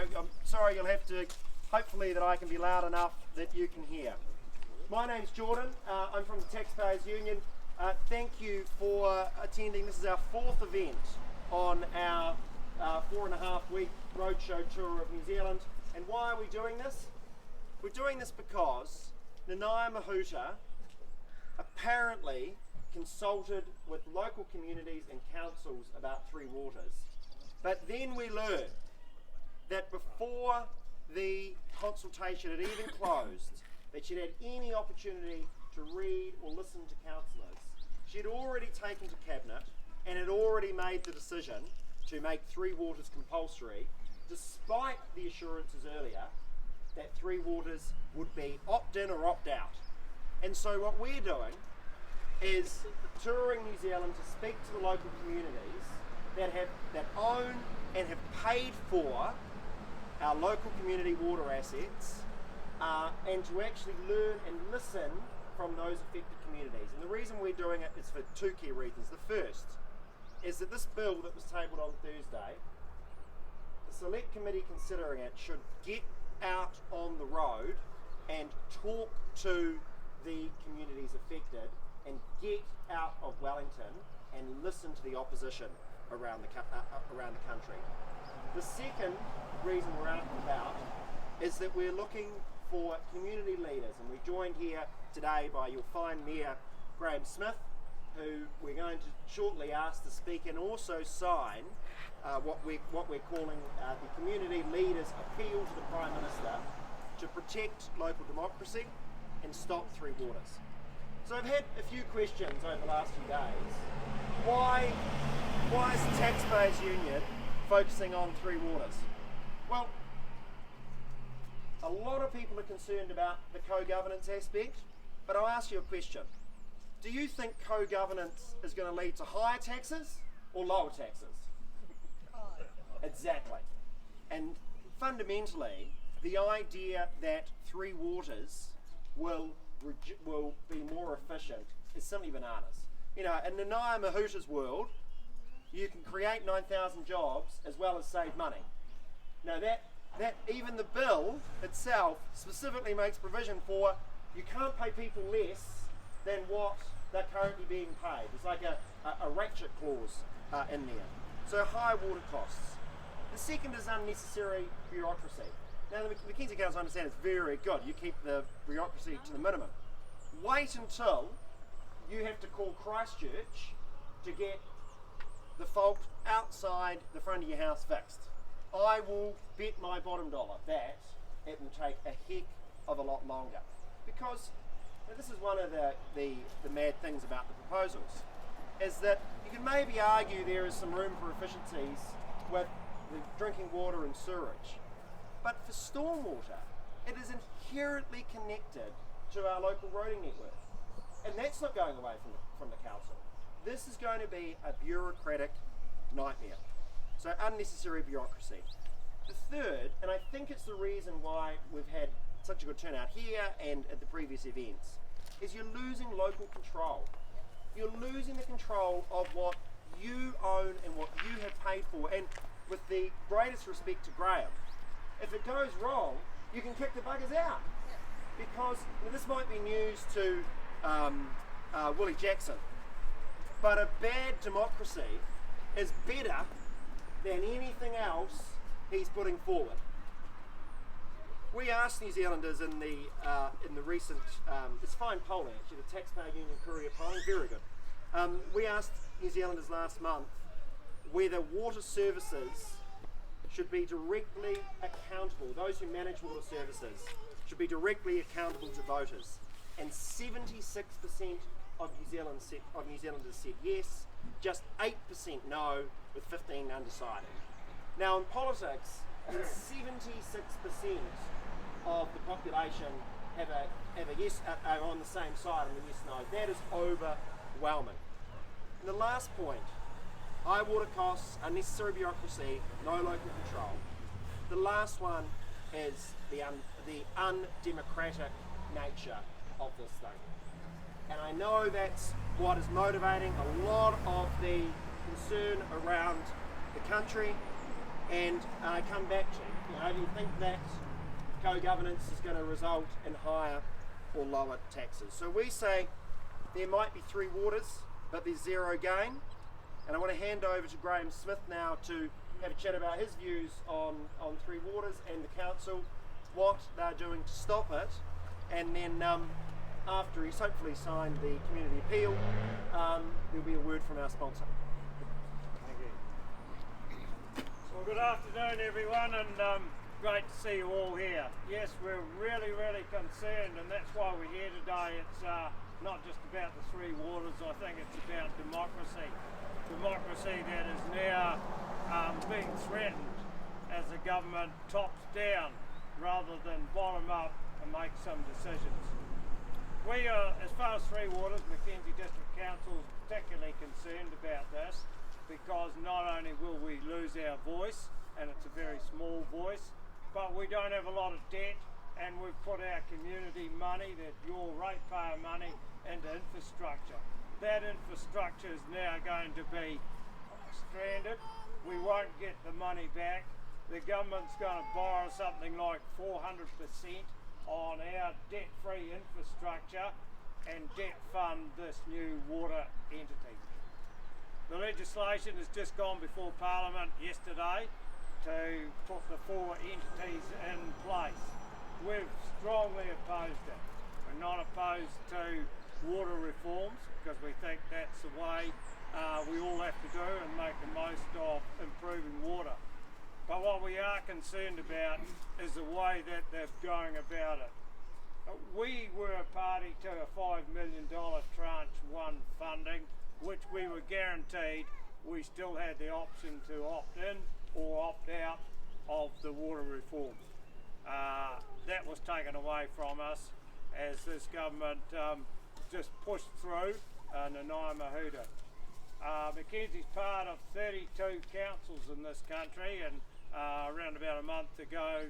I'm sorry, you'll have to, hopefully that I can be loud enough that you can hear. My name's Jordan, I'm from the Taxpayers Union. Thank you for attending. This is our 4th event on our 4.5-week roadshow tour of New Zealand. And why are we doing this? We're doing this because Nanaia Mahuta apparently consulted with local communities and councils about Three Waters. But then we learned that before the consultation had even closed, that she'd had any opportunity to read or listen to councillors, she'd already taken to Cabinet and had already made the decision to make Three Waters compulsory, despite the assurances earlier that Three Waters would be opt-in or opt-out. And so what we're doing is touring New Zealand to speak to the local communities that own and have paid for our local community water assets, and to actually learn and listen from those affected communities. And the reason we're doing it is for 2 key reasons. The first is that this bill that was tabled on Thursday, the select committee considering it should get out on the road and talk to the communities affected and get out of Wellington and listen to the opposition around the country. The second reason we're out and about is that we're looking for community leaders, and we're joined here today by your fine Mayor Graham Smith, who we're going to shortly ask to speak and also sign what we're calling the Community Leaders Appeal to the Prime Minister to protect local democracy and stop Three Waters. So I've had a few questions over the last few days. Why is the Taxpayers Union focusing on Three Waters? Well, a lot of people are concerned about the co-governance aspect, but I'll ask you a question. Do you think co-governance is going to lead to higher taxes or lower taxes? Exactly. And fundamentally, the idea that Three Waters will be more efficient is simply bananas. You know, in Nanaia Mahuta's world, you can create 9,000 jobs as well as save money. Now that even the bill itself specifically makes provision for you can't pay people less than what they're currently being paid. It's like a ratchet clause in there. So high water costs. The second is unnecessary bureaucracy. Now the Mackenzie Council, I understand, is very good. You keep the bureaucracy to the minimum. Wait until you have to call Christchurch to get the fault outside the front of your house fixed. I will bet my bottom dollar that it will take a heck of a lot longer. Because this is one of the mad things about the proposals, is that you can maybe argue there is some room for efficiencies with the drinking water and sewerage. But for stormwater, it is inherently connected to our local roading network. And that's not going away from the council. This is going to be a bureaucratic nightmare. So unnecessary bureaucracy. The third, and I think it's the reason why we've had such a good turnout here and at the previous events, is you're losing local control. You're losing the control of what you own and what you have paid for. And with the greatest respect to Graham, if it goes wrong, you can kick the buggers out. Because this might be news to Willie Jackson, but a bad democracy is better than anything else he's putting forward. We asked New Zealanders in the recent, it's fine polling actually, the Taxpayer Union Courier polling, very good. We asked New Zealanders last month whether water services should be directly accountable, those who manage water services should be directly accountable to voters. And 76% of New Zealanders said yes, just 8% no, with 15 undecided. Now in politics, 76% of the population have a yes, are on the same side on the yes no. That is overwhelming. And the last point, high water costs, unnecessary bureaucracy, no local control. The last one is the undemocratic nature of this thing. And I know that's what is motivating a lot of the concern around the country. And I come back to, Do you think that co-governance is going to result in higher or lower taxes? So we say there might be three waters, but there's zero gain. And I want to hand over to Graham Smith now to have a chat about his views on Three Waters and the council, what they're doing to stop it, and then after he's hopefully signed the community appeal, there'll be a word from our sponsor. Thank you. Well, good afternoon everyone, and great to see you all here. Yes, we're really concerned, and that's why we're here today. It's not just about the Three Waters, I think it's about democracy. Democracy that is now being threatened as the government tops down rather than bottom up and make some decisions. We are, as far as Three Waters, Mackenzie District Council is particularly concerned about this, because not only will we lose our voice, and it's a very small voice, but we don't have a lot of debt, and we've put our community money, that your ratepayer money, into infrastructure. That infrastructure is now going to be stranded. We won't get the money back. The government's going to borrow something like 400% on our debt-free infrastructure and debt fund this new water entity. The legislation has just gone before Parliament yesterday to put the four entities in place. We've strongly opposed it. We're not opposed to water reforms, because we think that's the way we all have to do and make the most of improving water. But what we are concerned about is the way that they're going about it. We were a party to a $5 million tranche 1 funding, which we were guaranteed we still had the option to opt in or opt out of the water reform. That was taken away from us as this government just pushed through Nanaia-Mahuta. Mackenzie's part of 32 councils in this country, and around about a month ago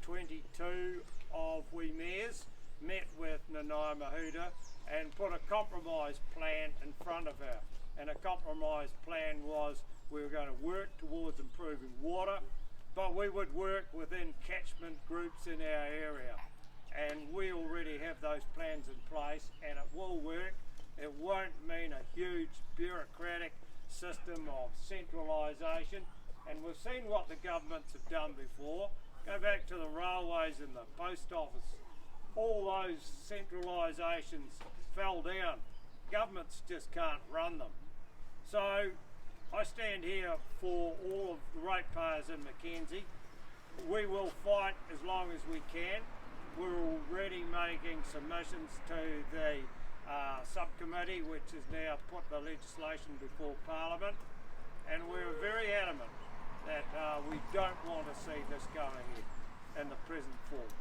22 of we mayors met with Nanaia-Mahuta and put a compromise plan in front of her. And a compromise plan was we were going to work towards improving water, but we would work within catchment groups in our area. And we already have those plans in place, and it will work. It won't mean a huge bureaucratic system of centralisation. And we've seen what the governments have done before. Go back to the railways and the post office. All those centralisations fell down. Governments just can't run them. So I stand here for all of the ratepayers in Mackenzie. We will fight as long as we can. We're already making submissions to the subcommittee, which has now put the legislation before Parliament, and we're very adamant that we don't want to see this go ahead in the present form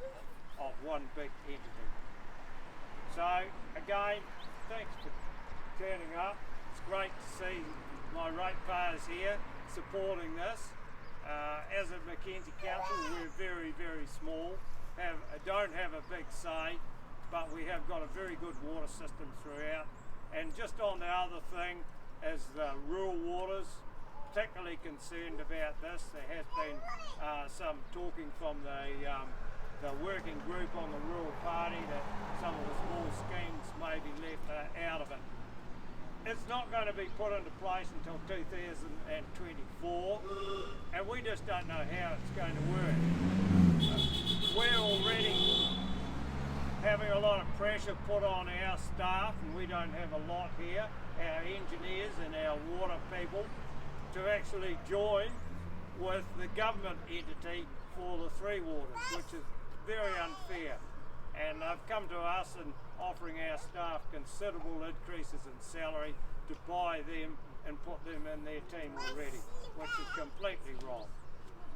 of one big entity. So again, thanks for turning up. It's great to see my ratepayers here supporting this. As a Mackenzie Council, we're very small. Don't have a big say, but we have got a very good water system throughout. And just on the other thing, as the rural waters, particularly concerned about this. There has been some talking from the working group on the rural party that some of the small schemes may be left out of it. It's not going to be put into place until 2024, and we just don't know how it's going to work. We're already having a lot of pressure put on our staff, and we don't have a lot here, our engineers and our water people, to actually join with the government entity for the Three Waters, which is very unfair. And they've come to us and offering our staff considerable increases in salary to buy them and put them in their team already, which is completely wrong.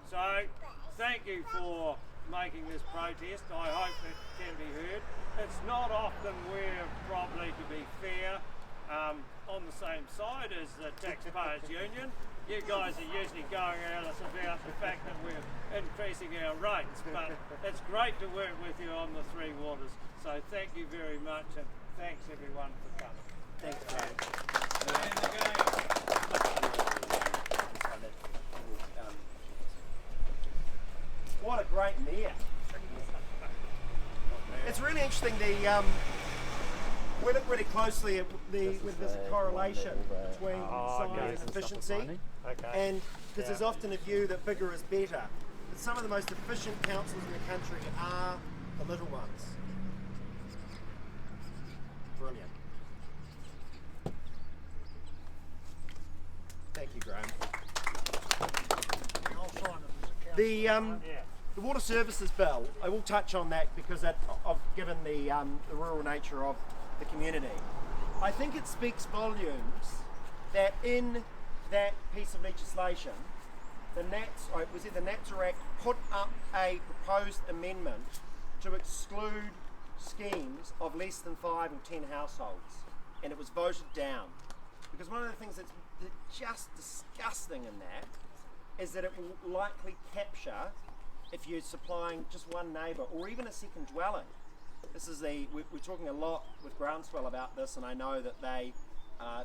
So thank you for making this protest. I hope it can be heard. It's not often we're probably, to be fair, on the same side as the Taxpayers Union. You guys are usually going at us about the fact that we're increasing our rates, but it's great to work with you on the Three Waters. So thank you very much, and thanks everyone for coming. Thanks, Graham. What a great mare. It's really interesting. We look really closely at with there's a correlation between size and efficiency, and because there's often a view that bigger is better. But some of the most efficient councils in the country are the little ones. Brilliant. Thank you, Graham. The Water Services Bill, I will touch on that because given the rural nature of the community. I think it speaks volumes that in that piece of legislation, the NATSA Act put up a proposed amendment to exclude schemes of less than 5 or 10 households, and it was voted down. Because one of the things that's just disgusting in that is that it will likely capture if you're supplying just one neighbour or even a second dwelling. This is we're talking a lot with Groundswell about this, and I know that they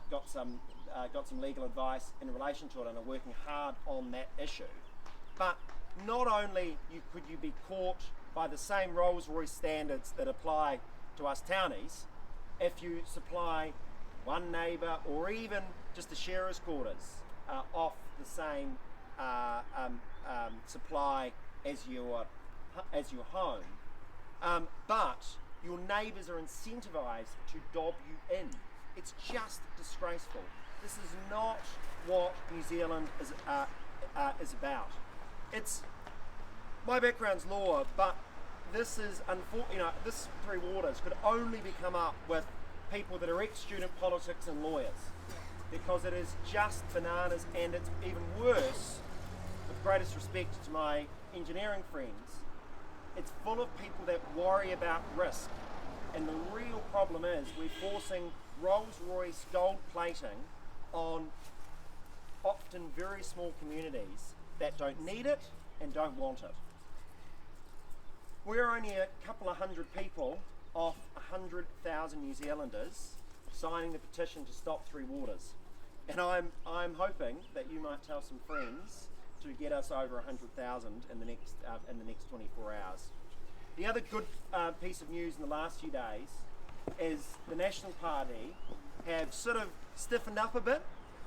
got some legal advice in relation to it and are working hard on that issue. But not only could you be caught by the same Rolls-Royce standards that apply to us townies if you supply one neighbour or even just the sharers' quarters off the same supply as your home, but your neighbours are incentivised to dob you in. It's just disgraceful. This is not what New Zealand is about. My background's law, but this is this Three Waters could only be come up with people that are ex-student politics and lawyers, because it is just bananas, and it's even worse. With greatest respect to my engineering friends, it's full of people that worry about risk, and the real problem is we're forcing Rolls-Royce gold plating on often very small communities that don't need it and don't want it. We're only a couple of hundred people off 100,000 New Zealanders signing the petition to stop Three Waters, and I'm hoping that you might tell some friends to get us over 100,000 in the next 24 hours. The other good piece of news in the last few days is the National Party have sort of stiffened up a bit.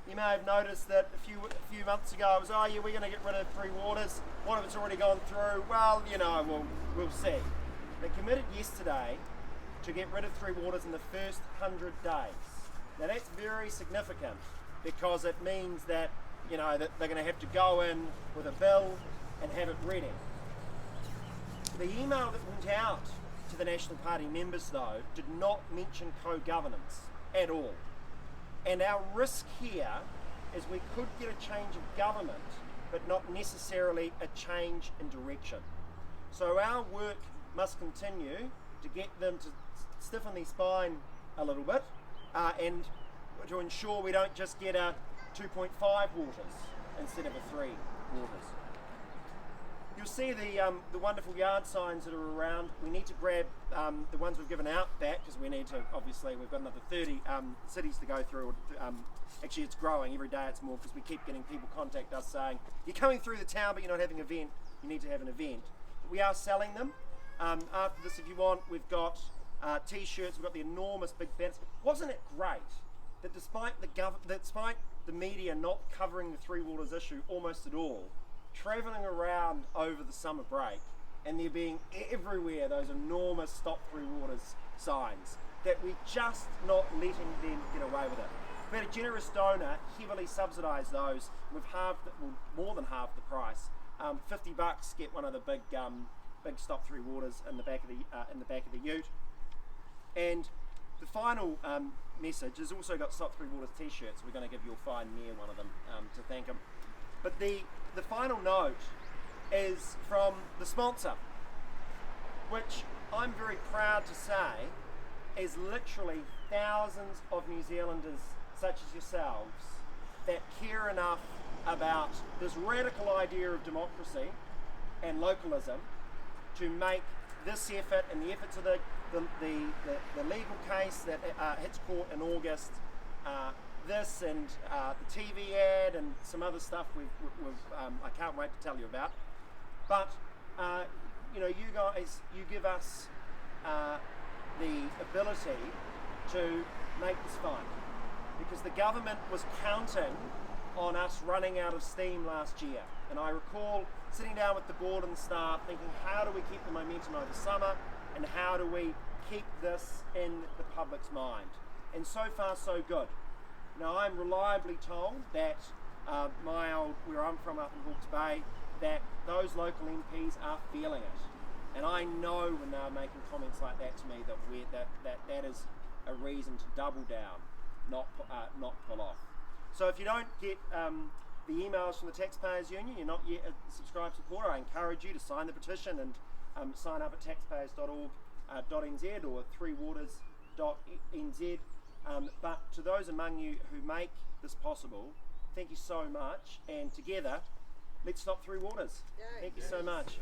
You may have noticed that a few months ago it was, we're going to get rid of Three Waters. What if it's already gone through? Well, we'll see. They committed yesterday to get rid of Three Waters in the first 100 days. Now that's very significant because it means that that they're going to have to go in with a bill and have it ready. The email that went out to the National Party members, though, did not mention co-governance at all. And our risk here is we could get a change of government, but not necessarily a change in direction. So our work must continue to get them to stiffen their spine a little bit, and to ensure we don't just get a 2.5 waters instead of a 3 waters. You'll see the wonderful yard signs that are around. We need to grab the ones we've given out back, because we need to, obviously, we've got another 30 cities to go through. Actually, it's growing. Every day it's more, because we keep getting people contact us saying, you're coming through the town but you're not having an event. You need to have an event. But we are selling them. After this, if you want, we've got t-shirts. We've got the enormous big banners. Wasn't it great that despite the media not covering the Three Waters issue almost at all, travelling around over the summer break, and there being everywhere those enormous Stop Three Waters signs, that we're just not letting them get away with it. We had a generous donor heavily subsidise those. We've more than halved the price. $50 get one of the big Stop Three Waters in the back of the ute. And the final message has also got Stop Three Waters t-shirts. We're going to give your fine mayor one of them to thank him. But the final note is from the sponsor, which I'm very proud to say is literally thousands of New Zealanders such as yourselves that care enough about this radical idea of democracy and localism to make this effort and the efforts of the legal case that hits court in August, this and the TV ad and some other stuff I can't wait to tell you about. But you guys, you give us the ability to make this fun, because the government was counting on us running out of steam last year. And I recall sitting down with the board and staff thinking, how do we keep the momentum over summer, and how do we keep this in the public's mind? And so far so good. Now I'm reliably told that where I'm from up in Hawke's Bay, that those local MPs are feeling it. And I know when they're making comments like that to me that is a reason to double down, not pull off. So if you don't get the emails from the Taxpayers Union, you're not yet a subscribed supporter, I encourage you to sign the petition and sign up at taxpayers.org.nz or 3waters.nz. But to those among you who make this possible, thank you so much, and together, let's stop Three Waters. Thank you so much.